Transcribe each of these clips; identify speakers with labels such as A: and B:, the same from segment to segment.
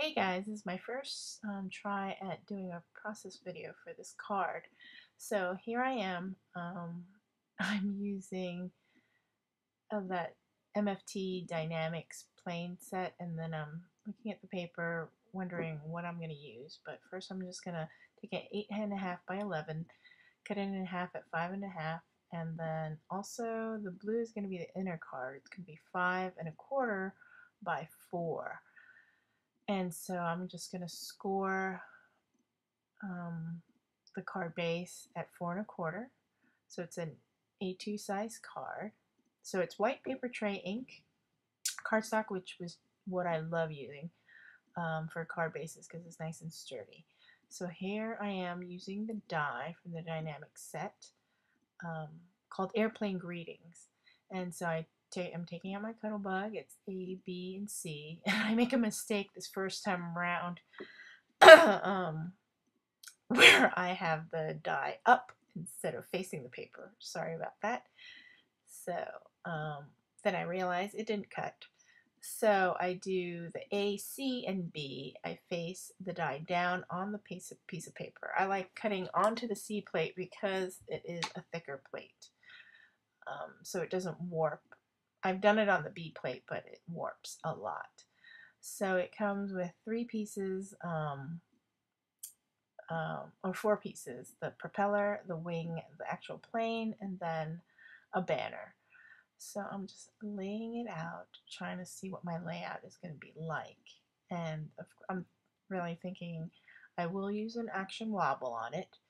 A: Hey guys, this is my first try at doing a process video for this card. So here I am. I'm using that MFT Dynamics plane set, and then I'm looking at the paper, wondering what I'm going to use. But first, I'm just going to take an 8.5 by 11, cut it in half at 5.5, and then also the blue is going to be the inner card. It's going to be 5.25 by 4. And so I'm just going to score the card base at 4.25. So it's an A2 size card. So it's white paper tray ink cardstock, which was what I love using for card bases because it's nice and sturdy. So here I am using the die from the Dynamics set called Airplane Greetings. And so I'm taking out my cuddle bug. It's A, B, and C. And I make a mistake this first time around where I have the die up instead of facing the paper. Sorry about that. So then I realize it didn't cut. So I do the A, C, and B. I face the die down on the piece of paper. I like cutting onto the C plate because it is a thicker plate. So it doesn't warp. I've done it on the B plate, but it warps a lot. So it comes with 3 pieces, or 4 pieces: the propeller, the wing, the actual plane, and then a banner. So I'm just laying it out, trying to see what my layout is going to be like. And I'm really thinking I will use an action wobble on it.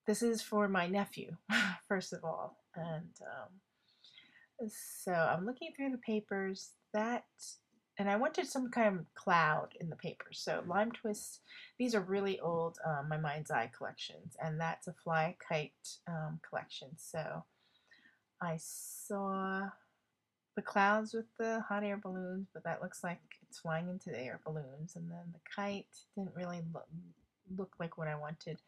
A: This is for my nephew, first of all. And so I'm looking through the papers and I wanted some kind of cloud in the paper. So Lime Twist, these are really old My Mind's Eye collections, and that's a fly kite collection. So I saw the clouds with the hot air balloons, but that looks like it's flying into the air balloons, and then the kite didn't really look like what I wanted.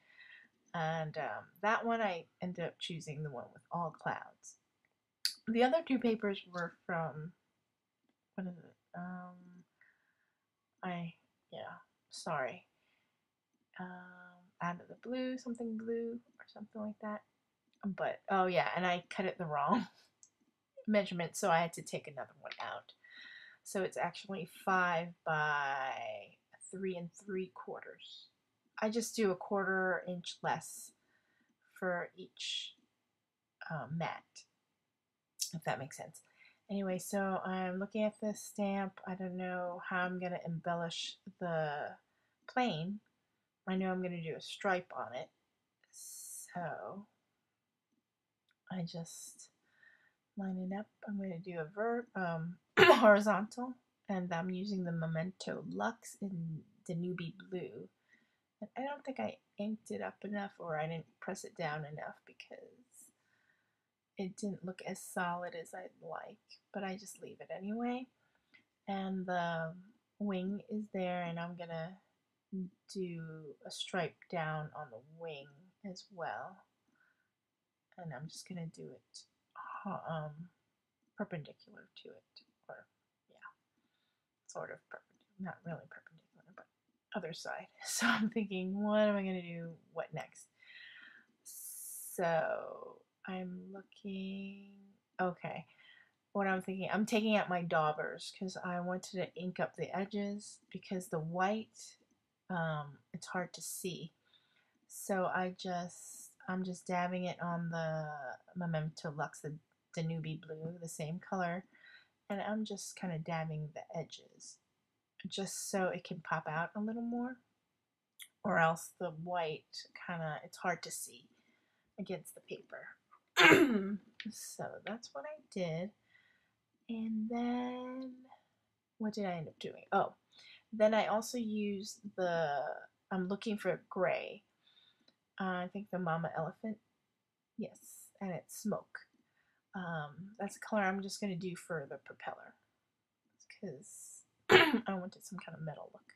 A: And that one I ended up choosing the one with all clouds. The other 2 papers were from, what is it? Yeah, sorry. Out of the blue, something blue, or something like that. But, oh yeah, and I cut it the wrong measurement, so I had to take another one out. So it's actually 5 by 3 3/4. I just do a 1/4 inch less for each mat, if that makes sense. Anyway, so I'm looking at this stamp. I don't know how I'm going to embellish the plane. I know I'm going to do a stripe on it. So I just line it up. I'm going to do a horizontal, and I'm using the Memento Luxe in Danube Blue. And I don't think I inked it up enough, or I didn't press it down enough because it didn't look as solid as I'd like, but I just leave it anyway. And the wing is there, and I'm gonna do a stripe down on the wing as well. And I'm just gonna do it perpendicular to it, or yeah, sort of perpendicular, not really perpendicular, but other side. So I'm thinking, what am I gonna do? What next? So I'm looking. Okay, what I'm thinking, I'm taking out my daubers because I wanted to ink up the edges because the white, it's hard to see. So I'm just dabbing it on the Memento Luxe, the Danube Blue, the same color, and I'm just kind of dabbing the edges just so it can pop out a little more, or else the white it's hard to see against the paper. So that's what I did. And then what did I end up doing? Oh, then I also used I'm looking for gray. I think the Mama Elephant. Yes, and it's smoke. That's the color I'm just going to do for the propeller because I wanted some kind of metal look.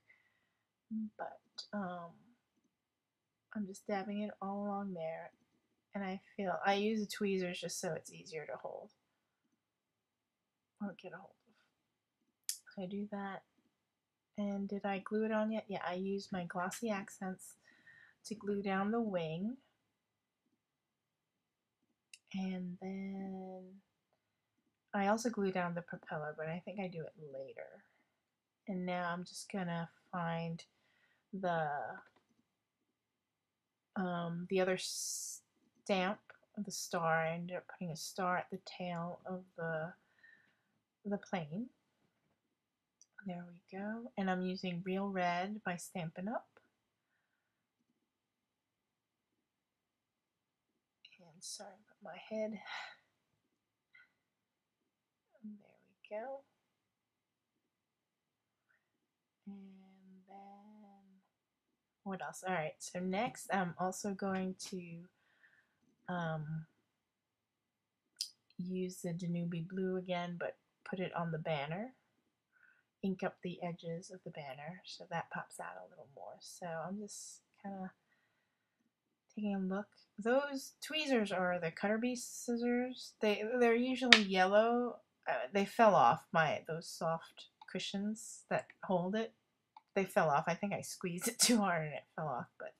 A: But I'm just dabbing it all along there, and I use the tweezers just so it's easier to hold or get a hold of. So I do that, And did I glue it on yet? Yeah, I used my glossy accents to glue down the wing. And then I also glue down the propeller, but I think I do it later. And now I'm just gonna find the other stamp of the star. I ended up putting a star at the tail of the plane. There we go. And I'm using Real Red by Stampin' Up. And sorry about my head. And there we go. And then what else? All right, so next I'm also going to use the Danube blue again, but put it on the banner. Ink up the edges of the banner so that pops out a little more. So I'm just kind of taking a look. Those tweezers are the Cutter Bee scissors. They're usually yellow. They fell off those soft cushions that hold it. They fell off. I think I squeezed it too hard and it fell off. But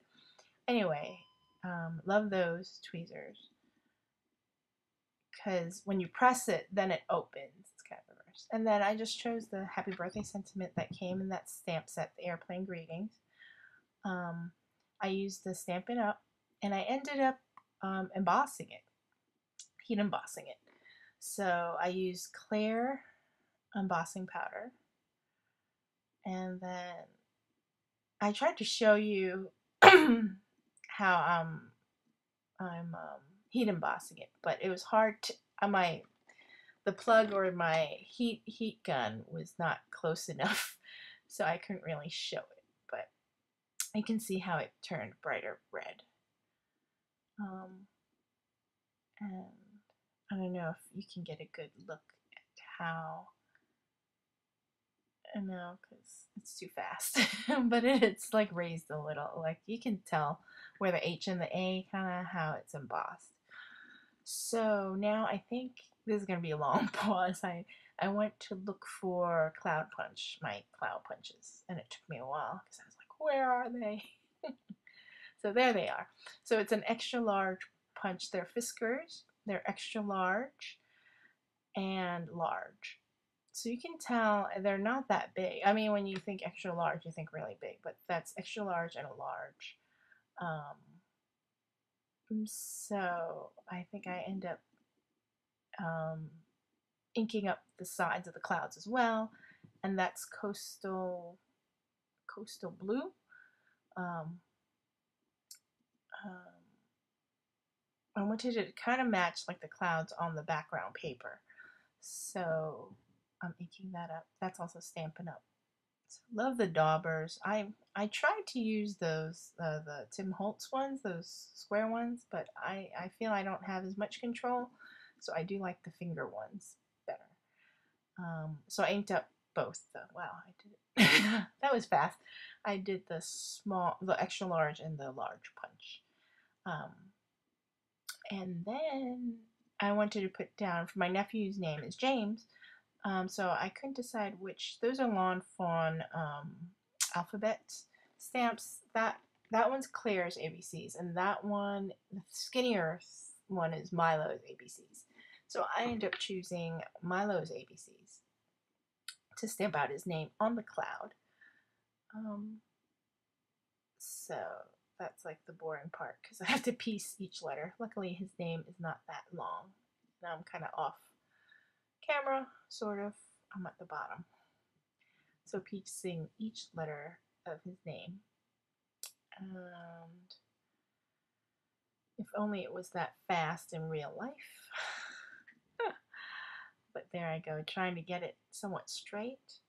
A: anyway, love those tweezers because when you press it, then it opens. It's kind of reversed. And then I just chose the Happy Birthday sentiment that came in that stamp set, the Airplane Greetings. I used the Stampin' Up, and I ended up embossing it, heat embossing it. So I used clear embossing powder, and then I tried to show you how I'm heat embossing it, but it was hard to the plug or my heat gun was not close enough, so I couldn't really show it. But you can see how it turned brighter red. And I don't know if you can get a good look at how. I know, because it's too fast, but it's like raised a little. Like you can tell where the H and the A kind of how it's embossed. So now I think this is going to be a long pause. I went to look for Cloud Punch, my Cloud Punches, and it took me a while because I was like, where are they? So there they are. So it's an extra large punch. They're Fiskars. They're extra large and large. So you can tell they're not that big. I mean, when you think extra large, you think really big, but that's extra large and a large. So I think I end up inking up the sides of the clouds as well, and that's coastal blue. I wanted it to kind of match like the clouds on the background paper, so I'm inking that up. That's also Stampin' Up. So love the daubers. I tried to use those the Tim Holtz ones, those square ones, but I feel I don't have as much control, so I do like the finger ones better. So I inked up both. Wow, I did it. That was fast. I did the extra large, and the large punch. And then I wanted to put down, for my nephew's name is James, so I couldn't decide which. Those are Lawn Fawn alphabet stamps. That one's Claire's ABCs, and that one, the Skinny Earth one, is Milo's ABCs. So I ended up choosing Milo's ABCs to stamp out his name on the cloud. So that's like the boring part because I have to piece each letter. Luckily, his name is not that long. Now I'm kind of off camera, sort of. I'm at the bottom. So piecing each letter of his name. And if only it was that fast in real life. But there I go, trying to get it somewhat straight.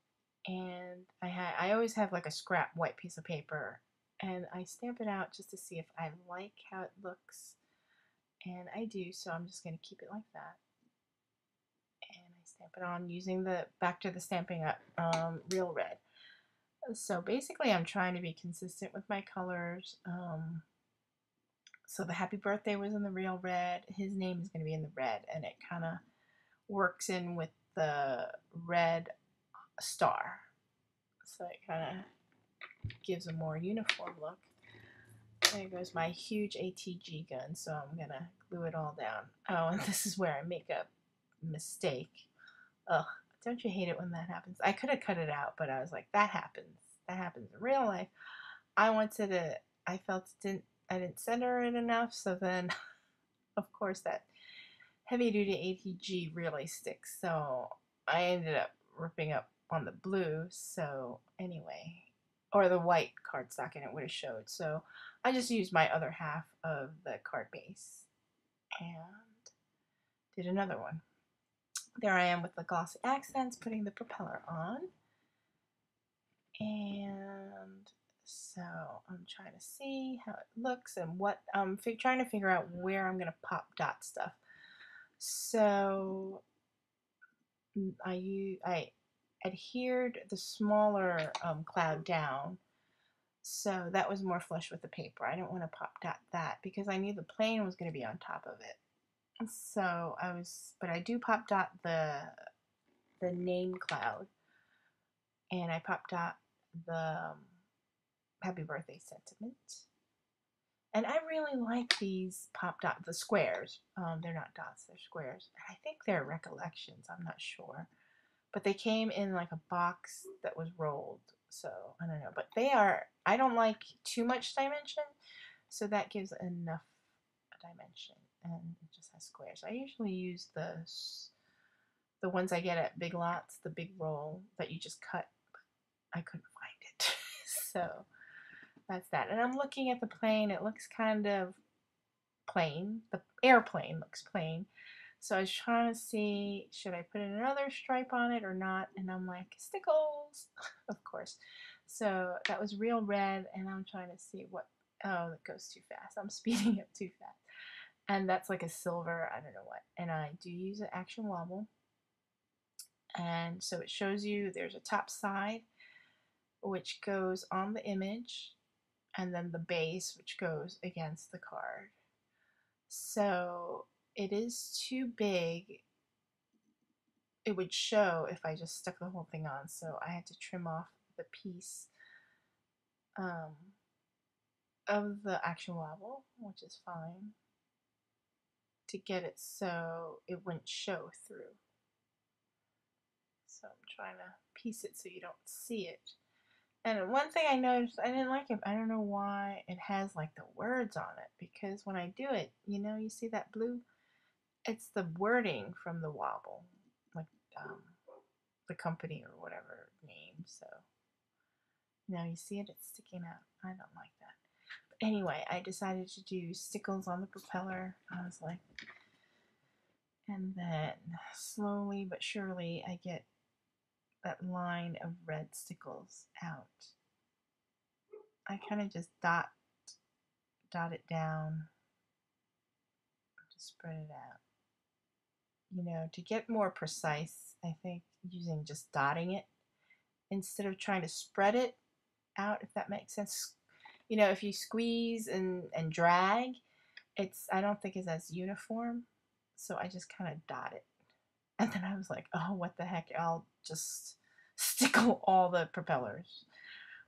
A: And I always have like a scrap white piece of paper, and I stamp it out just to see if I like how it looks. And I do, so I'm just going to keep it like that. And I stamp it on using the back to the Stampin' Up Real Red. So basically I'm trying to be consistent with my colors. So the Happy Birthday was in the Real Red. His name is going to be in the red, and it kind of works in with the red star. so it kind of gives a more uniform look. There goes my huge ATG gun, so I'm gonna glue it all down. Oh, and this is where I make a mistake. Ugh, don't you hate it when that happens? I could have cut it out, but I was like, that happens. That happens in real life. I felt I didn't center it enough, so then, of course, that heavy-duty ATG really sticks, so I ended up ripping up on the blue, so anyway, or the white cardstock, and it would have showed, so I just used my other half of the card base and did another one. There I am with the glossy accents, putting the propeller on, and so I'm trying to see how it looks and what I'm trying to figure out where I'm going to pop dot stuff. So I adhered the smaller cloud down, so that was more flush with the paper. I didn't want to pop dot that because I knew the plane was going to be on top of it. So but I do pop dot the name cloud, and I pop dot the happy birthday sentiment. And I really like these pop dot, the squares. They're not dots, they're squares. I think they're recollections, I'm not sure. But they came in like a box that was rolled, so I don't know. But I don't like too much dimension, so that gives enough dimension. And it just has squares. I usually use the ones I get at Big Lots, the big roll that you just cut. I couldn't find it. So that's that. And I'm looking at the plane. It looks kind of plain. The airplane looks plain. So I was trying to see, should I put another stripe on it or not? And I'm like, stickles, of course. So that was real red, and I'm trying to see oh, it goes too fast. I'm speeding up too fast. And that's like a silver, I don't know what. And I do use an action wobble. And so it shows you there's a top side, which goes on the image, and then the base, which goes against the card. So it is too big. It would show if I just stuck the whole thing on, so I had to trim off the piece of the action wobble, which is fine, to get it so it wouldn't show through. So I'm trying to piece it so you don't see it. And one thing I noticed, I didn't like it. I don't know why it has like the words on it, because when I do it, you see that blue? It's the wording from the wobble, like the company or whatever name. So you see it, it's sticking out. I don't like that. But anyway, I decided to do stickles on the propeller. I was like, and then slowly but surely I get that line of red stickles out. I kind of just dot it down, just spread it out. To get more precise, I think using just dotting it instead of trying to spread it out, if that makes sense. If you squeeze and drag, I don't think it's as uniform, so I just kind of dot it. And then I was like, oh, what the heck, I'll just stickle all the propellers.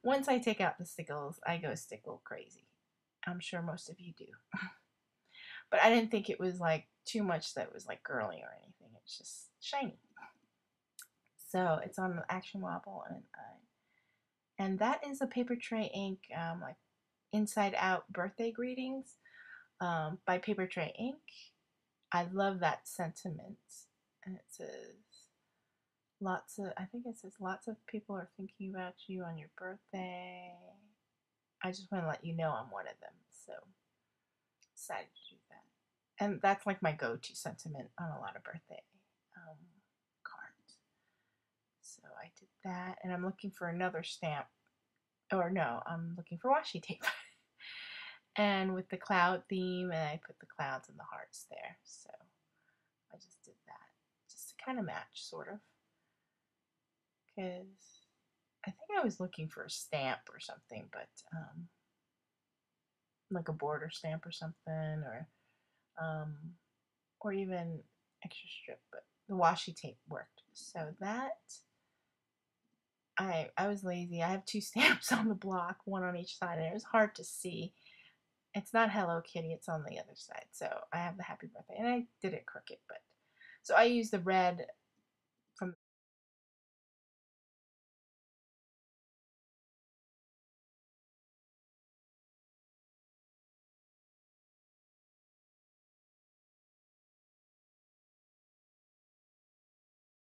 A: Once I take out the stickles, I go stickle crazy. I'm sure most of you do. But I didn't think it was like too much that was like girly or anything. It's just shiny. So it's on the action wobble, and that is a paper tray ink, like Inside Out birthday greetings by Paper Tray Ink. I love that sentiment, and it says I think it says lots of people are thinking about you on your birthday. I just want to let you know I'm one of them, so decided to do that. And that's like my go-to sentiment on a lot of birthday cards. So I did that, and I'm looking for another stamp. Or no, I'm looking for washi tape. And with the cloud theme, and I put the clouds and the hearts there. So I just did that, just to kind of match, sort of. Because I think I was looking for a stamp or something, but like a border stamp or something, or even extra strip, but the washi tape worked. So that I was lazy. I have two stamps on the block, one on each side, and it was hard to see. It's not Hello Kitty, it's on the other side. So I have the happy birthday, and I did it crooked, but so I used the red from